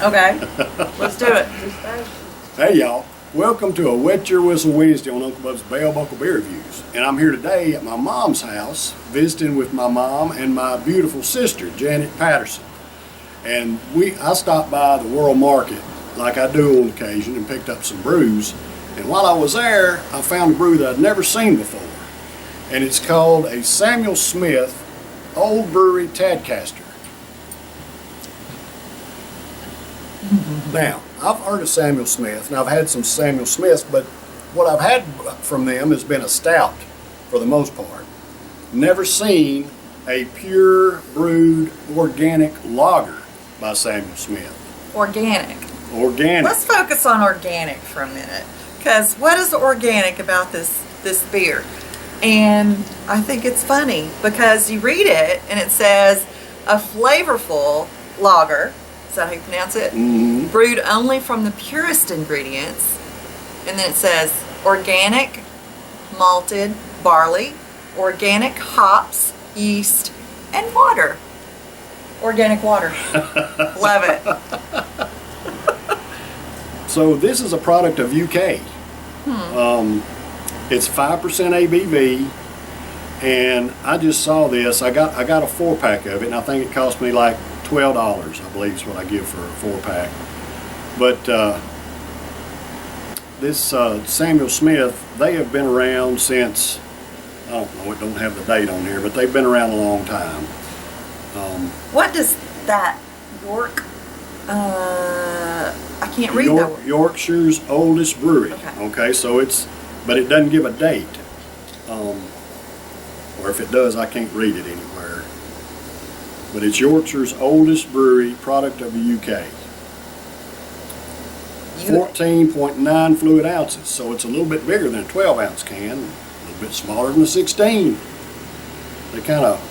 Okay, let's do it. Hey y'all, welcome to a Wet Your Whistle Wednesday on Uncle Bub's Bell Buckle Beer Reviews. And I'm here today at my mom's house, visiting with my mom and my beautiful sister, Janet Patterson. And I stopped by the World Market, like I do on occasion, and picked up some brews. And while I was there, I found a brew that I'd never seen before. And it's called a Samuel Smith Old Brewery Tadcaster. Now, I've heard of Samuel Smith, and I've had some Samuel Smiths, but what I've had from them has been a stout, for the most part. Never seen a pure brewed organic lager by Samuel Smith. Organic. Organic. Let's focus on organic for a minute, because what is organic about this beer? And I think it's funny because you read it and it says a flavorful lager. Is that how you pronounce it? Mm-hmm. Brewed only from the purest ingredients. And then it says organic malted barley, organic hops, yeast, and water. Organic water. Love it. So this is a product of UK. It's 5% ABV, and I just saw this. I got a 4-pack of it, and I think it cost me like $12, I believe is what I give for a 4-pack. But this Samuel Smith, they have been around since, I don't know, it don't have the date on here, but they've been around a long time. What does that York, I can't read that word. Yorkshire's oldest brewery. Okay, so but it doesn't give a date. Or if it does, I can't read it anywhere. But it's Yorkshire's oldest brewery, product of the UK. 14.9 fluid ounces, so it's a little bit bigger than a 12-ounce can, a little bit smaller than a 16. They kind of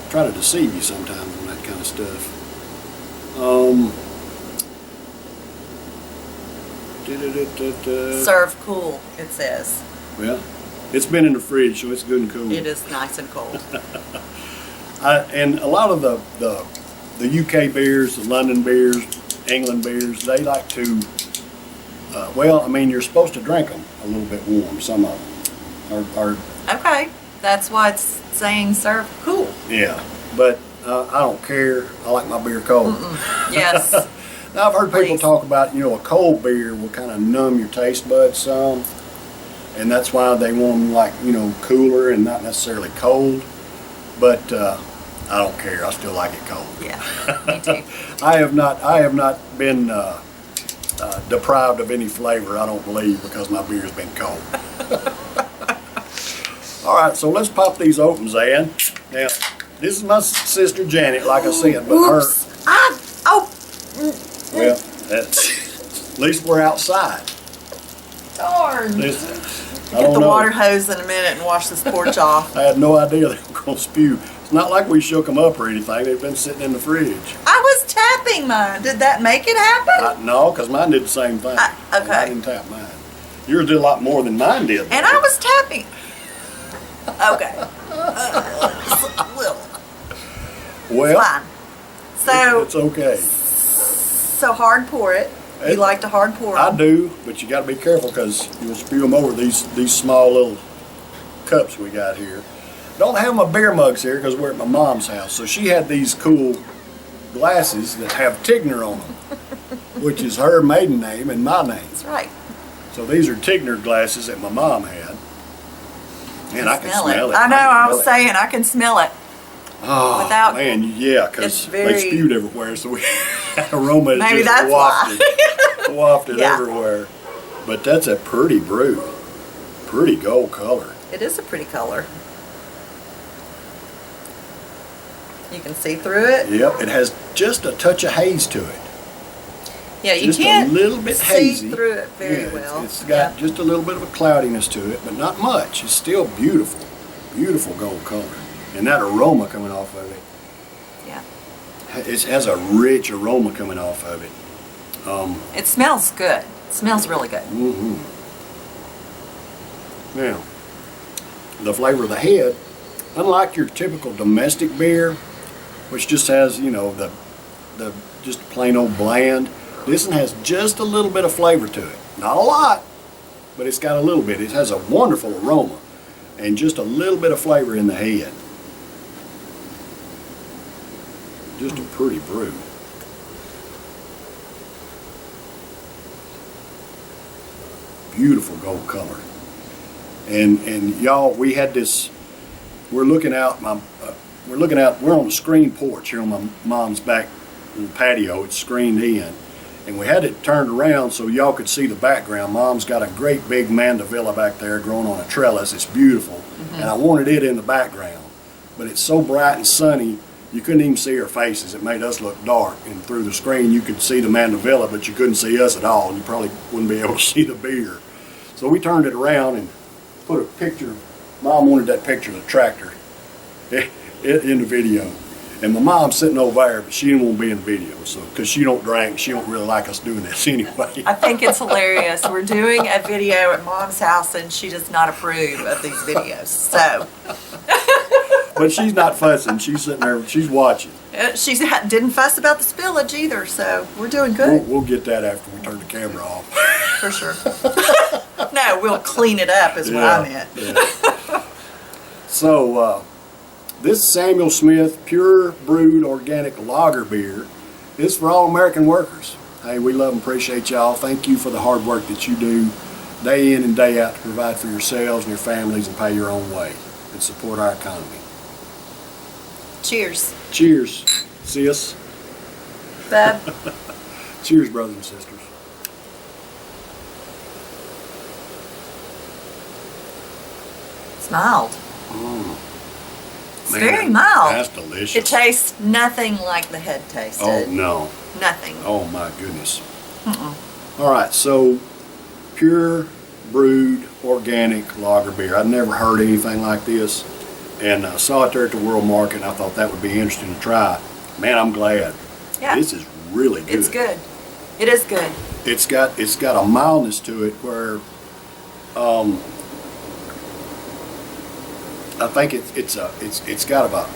try to deceive you sometimes on that kind of stuff. Serve cool, it says. Well, it's been in the fridge, so it's good and cool. It is nice and cold. And a lot of the UK beers, the London beers, England beers, they like to, well, I mean, you're supposed to drink them a little bit warm, some of them. Okay, that's why it's saying serve cool. Yeah, but I don't care. I like my beer cold. Yes. Now, I've heard people Please. talk about, a cold beer will kind of numb your taste buds some, and that's why they want them like, cooler and not necessarily cold. But I don't care. I still like it cold. Yeah, me too. I have not been deprived of any flavor, I don't believe, because my beer's been cold. All right, so let's pop these open, Zan. Now, this is my sister Janet, like I said, but Oops. well, that's, at least we're outside. Darn. Listen, Get the water hose in a minute and wash this porch off. I had no idea they were going to spew. It's not like we shook them up or anything. They've been sitting in the fridge. I was tapping mine. Did that make it happen? No, because mine did the same thing. Okay. I didn't tap mine. Yours did a lot more than mine did. And I was tapping. Okay. Well, Fine. So, it's okay. so hard pour it. You like to hard pour I them? do, but you got to be careful because you'll spew them over these small little cups we got here. Don't have my beer mugs here because we're at my mom's house. So she had these cool glasses that have Tigner on them, which is her maiden name and my name. That's right. So these are Tigner glasses that my mom had. And I can smell it. I know, I was saying, I can smell it. Oh, Without, man, yeah, because they spewed everywhere, so we aroma is maybe just that's wafted, wafted Yeah. everywhere. But that's a pretty brew, pretty gold color. It is a pretty color. You can see through it. Yep, it has just a touch of haze to it. Yeah, you Just can't a little bit see hazy. through it very Yeah, well. It's got just a little bit of a cloudiness to it, but not much. It's still beautiful, beautiful gold color. And that aroma coming off of it. Yeah. It has a rich aroma coming off of it. It smells good. It smells really good. Now, the flavor of the head, unlike your typical domestic beer, which just has, the just plain old bland. This one has just a little bit of flavor to it. Not a lot, but it's got a little bit. It has a wonderful aroma and just a little bit of flavor in the head. Just a pretty brew. Beautiful gold color. And y'all, we had this. We're looking out. We're on the screen porch here on my mom's back patio. It's screened in, and we had it turned around so y'all could see the background. Mom's got a great big mandevilla back there growing on a trellis. It's beautiful, and I wanted it in the background, but it's so bright and sunny you couldn't even see her faces. It made us look dark, and through the screen you could see the mandevilla, but you couldn't see us at all. You probably wouldn't be able to see the beer. So we turned it around and put a picture. Mom wanted that picture of the tractor in the video. And my mom's sitting over there, but she didn't want to be in the video. So, because she don't drink, she don't really like us doing this anyway. I think it's hilarious. We're doing a video at Mom's house, and she does not approve of these videos. So, but she's not fussing. She's sitting there. She's watching. she didn't fuss about the spillage either. So we're doing good. We'll get that after we turn the camera off. For sure. No, we'll clean it up is what I meant. Yeah. So, this Samuel Smith Pure Brewed Organic Lager Beer is for all American workers. Hey, we love and appreciate y'all. Thank you for the hard work that you do day in and day out to provide for yourselves and your families and pay your own way and support our economy. Cheers. Cheers, sis. Bub. Cheers, brothers and sisters. It's mild. It's Man, very mild. That's delicious. It tastes nothing like the head tasted. Oh, no. Nothing. Oh, my goodness. All right, so Pure Brewed Organic Lager Beer. I'd never heard anything like this, and I saw it there at the World Market, and I thought that would be interesting to try. Man, I'm glad. Yeah. This is really good. It's good. It is good. It's got a mildness to it where I think it's got about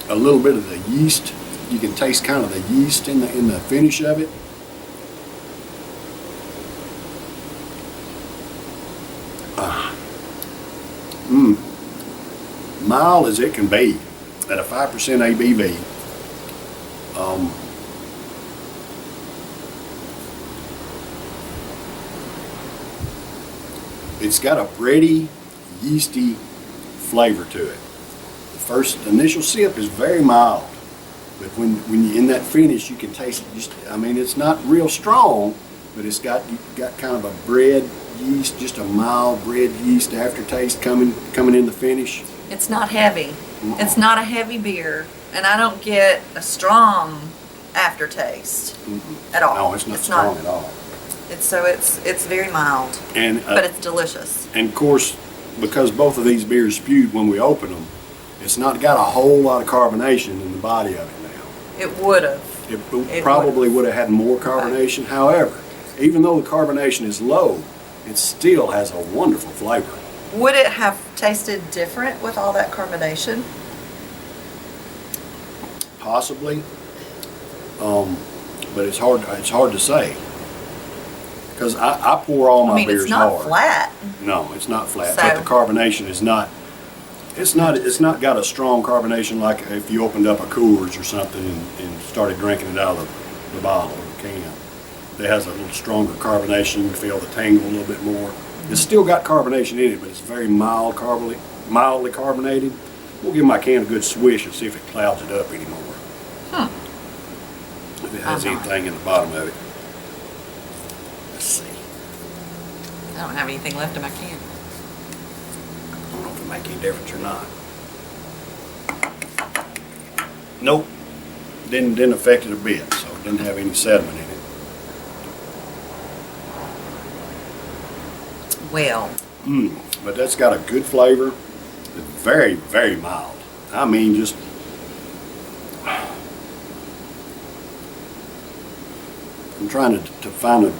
a little bit of the yeast. You can taste kind of the yeast in the finish of it. Mild as it can be at a 5% ABV. It's got a bready, yeasty flavor to it. The initial sip is very mild, but when you in that finish, you can taste it. It's not real strong, but it's got kind of a bread yeast, just a mild bread yeast aftertaste coming in the finish. It's not heavy. It's not a heavy beer, and I don't get a strong aftertaste at all. No, it's not strong at all. It's very mild, but it's delicious. And of course, because both of these beers spewed when we open them, it's not got a whole lot of carbonation in the body of it now. It would have. It probably would have had more carbonation. Right. However, even though the carbonation is low, it still has a wonderful flavor. Would it have tasted different with all that carbonation? Possibly, but it's hard to say. Because I pour all my beers hard. It's not flat. No, it's not flat. But the carbonation is not. It's not got a strong carbonation like if you opened up a Coors or something and started drinking it out of the bottle or the can. It has a little stronger carbonation. You can feel the tangle a little bit more. It's still got carbonation in it, but it's very mildly carbonated. We'll give my can a good swish and see if it clouds it up anymore. If it has anything in the bottom of it. Let's see. I don't have anything left in my can. I don't know if it makes any difference or not. Nope. Didn't affect it a bit, so it didn't have any sediment in it. Well. But that's got a good flavor. It's very, very mild. I mean, just I'm trying to find a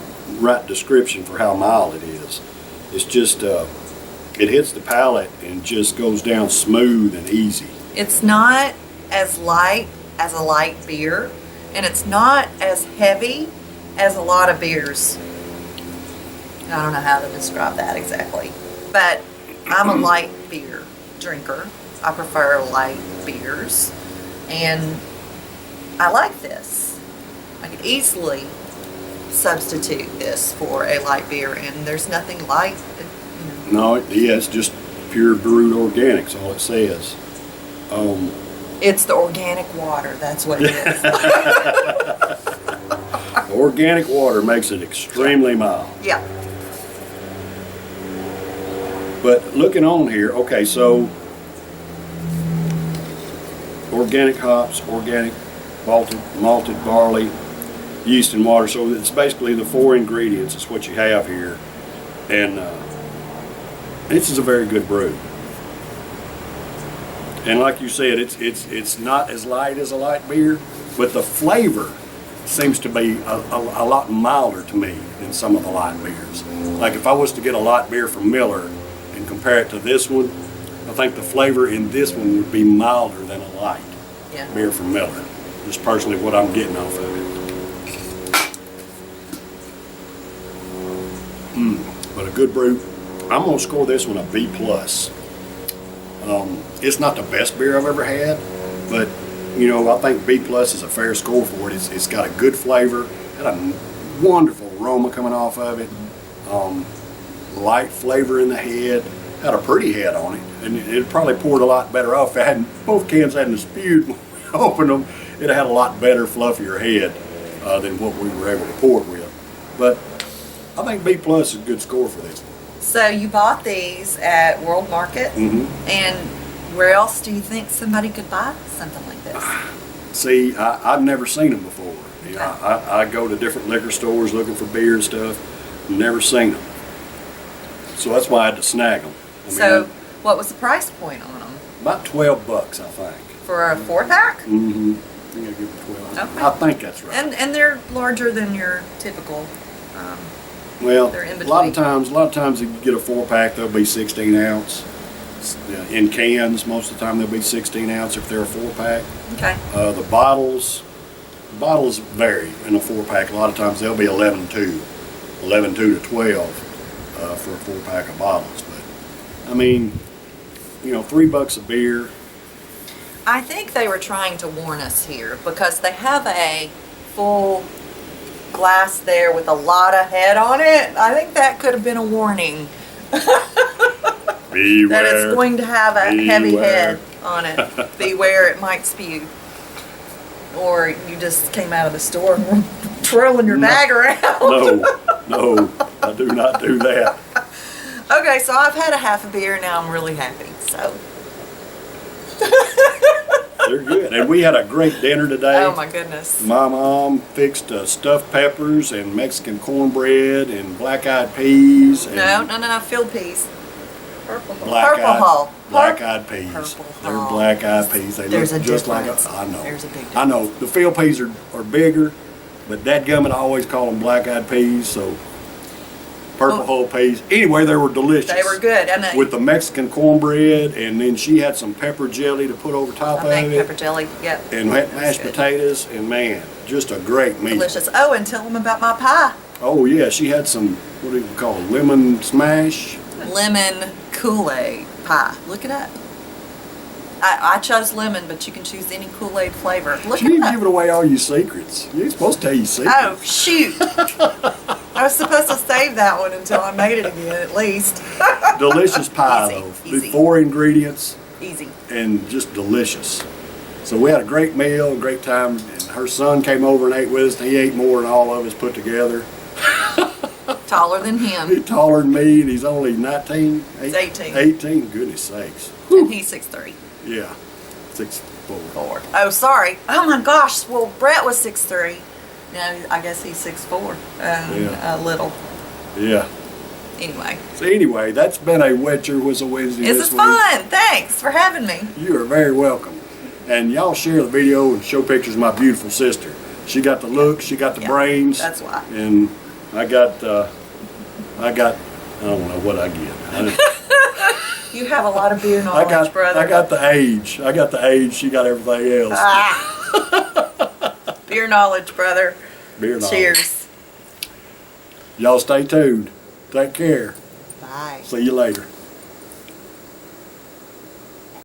right description for how mild it is. It's just it hits the palate and just goes down smooth and easy. It's not as light as a light beer, and it's not as heavy as a lot of beers. I don't know how to describe that exactly, but I'm a light beer drinker. I prefer light beers, and I like this. I could easily substitute this for a light beer, and there's nothing light. No, yeah, it's just pure brewed organics, all it says. It's the organic water, that's what it is. Organic water makes it extremely mild. Yeah. But looking on here, okay, so organic hops, organic malted barley, yeast and water. So it's basically the 4 ingredients. It's what you have here, and this is a very good brew. And like you said, it's not as light as a light beer, but the flavor seems to be a lot milder to me than some of the light beers. Like if I was to get a light beer from Miller and compare it to this one, I think the flavor in this one would be milder than a light beer from Miller. Just personally what I'm getting off of it. But a good brew. I'm gonna score this one a B+. It's not the best beer I've ever had, but you know, I think B+ is a fair score for it. It's got a good flavor, got a wonderful aroma coming off of it, light flavor in the head, had a pretty head on it, and it probably poured a lot better off. If both cans hadn't spewed when we opened them, it'd have had a lot better, fluffier head than what we were able to pour it with. But I think B+ is a good score for this one. So you bought these at World Market, and where else do you think somebody could buy something like this? See, I've never seen them before. You know, I go to different liquor stores looking for beer and stuff, never seen them. So that's why I had to snag them. So what was the price point on them? About $12, I think. For a 4-pack? Mm-hmm. I think I give it 12. Okay. I think that's right. And they're larger than your typical. Well, they're in a lot between. of times if you get a 4-pack, they'll be 16 ounce. In cans, most of the time they'll be 16 ounce if they're a 4-pack. Okay. The bottles vary in a 4-pack. A lot of times they'll be 11.2 to 12 for a 4-pack of bottles. But I mean, you know, $3 a beer. I think they were trying to warn us here because they have a full glass there with a lot of head on it. I think that could have been a warning. Beware. That it's going to have a heavy head on it. Beware, it might spew. Or you just came out of the store and were twirling your bag around. No, I do not do that. Okay, so I've had a half a beer, now I'm really happy, so. They're good. And we had a great dinner today. Oh my goodness. My mom fixed stuffed peppers and Mexican cornbread and black-eyed peas. And No, field peas. Purple black-eyed peas. Purple They're hull. black-eyed peas. They There's look a just like difference. I know. There's a big difference. I know. The field peas are bigger, but dadgummit, I always call them black-eyed peas. So purple hull peas. Anyway, they were delicious. They were good. And with the Mexican cornbread, and then she had some pepper jelly to put over top of it. Pepper jelly, yep. And mashed potatoes, and man, just a great meal. Delicious. Oh, and tell them about my pie. Oh yeah, she had some, what do you call it, lemon smash? Lemon Kool-Aid pie. Look it up. I chose lemon, but you can choose any Kool-Aid flavor. Look She it didn't up. give it away all your secrets. You ain't supposed to tell your secrets. Oh, shoot. I was supposed to save that one until I made it again, at least. Delicious pie, Easy, though. easy. 4 ingredients. Easy. And just delicious. So we had a great meal, a great time. And her son came over and ate with us. And he ate more than all of us put together. Taller than him. He's taller than me, and he's only 19. He's 18. 18, goodness sakes. And he's '6'3". Yeah, 6'4". Oh, sorry. Oh my gosh. Well, Brett was 6'3". No, I guess he's 6'4". Yeah. A little. Yeah. Anyway. So anyway, that's been a Wet Your Whistle Wednesday This this is week. fun. Thanks for having me. You are very welcome. And y'all share the video and show pictures of my beautiful sister. She got the look, she got the brains. That's why. And I got, I don't know what I get. You have a lot of beer knowledge, brother. I got the age. She got everything else. Ah. Beer knowledge, brother. Beer knowledge. Cheers. Y'all stay tuned. Take care. Bye. See you later.